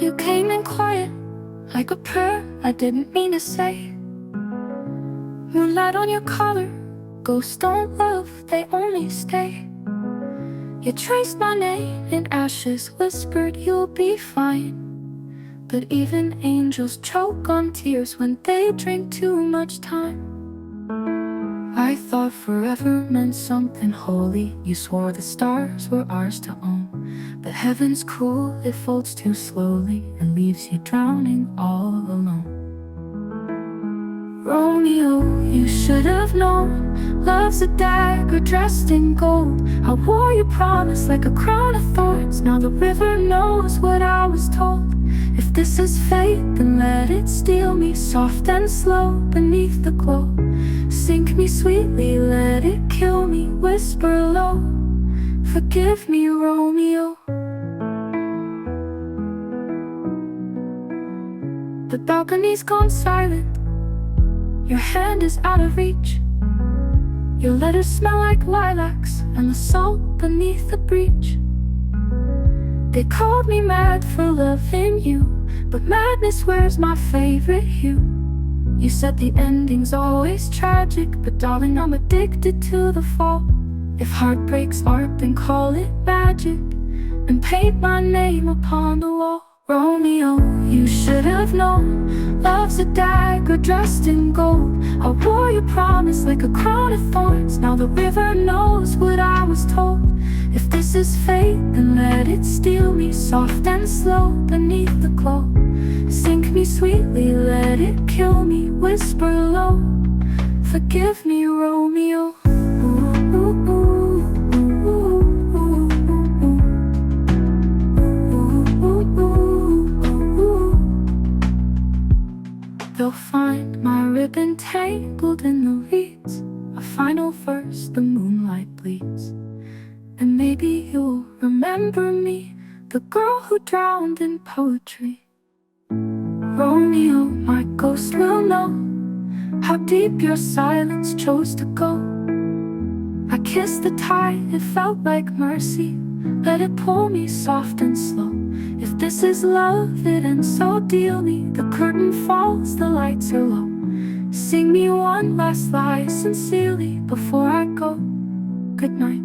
You came in quiet, like a prayer I didn't mean to say. Moonlight on your collar, ghosts don't love, they only stay. You traced my name in ashes, whispered you'll be fine. But even angels choke on tears when they drink too much time. I thought forever meant something holy. You swore the stars were ours to own. But heaven's cruel, it folds too slowly and leaves you drowning all alone. Romeo, you should have known. Love's a dagger dressed in gold. I wore your promise like a crown of thorns. Now the river knows what I was told. If this is fate, then let it steal me, soft and slow beneath the glow. Sink me sweetly, let it kill me, whisper low. Forgive me, Romeo. The balcony's gone silent. Your hand is out of reach. Your letters smell like lilacs and the salt beneath the breach. They called me mad for loving you, but madness wears my favorite hue. You said the ending's always tragic, but darling, I'm addicted to the fall. If heartbreaks art, then call it magic and paint my name upon the wall. Romeo, you should have known. Love's a dagger dressed in gold. I wore your promise like a crown of thorns. Now the river knows what I was told. If this is fate, then let it steal me, soft and slow beneath the glow. Sink me sweetly, let it kill me, whisper low. Forgive me, Romeo. They'll find my ribbon tangled in the reeds, a final verse the moonlight bleeds. And maybe you'll remember me, the girl who drowned in poetry. Romeo, my ghost will know how deep your silence chose to go. I kissed the tide, it felt like mercy. Let it pull me soft and slow. If this is love, it ends so dearly. The curtain falls, the lights are low. Sing me one last lie sincerely before I go. Good night.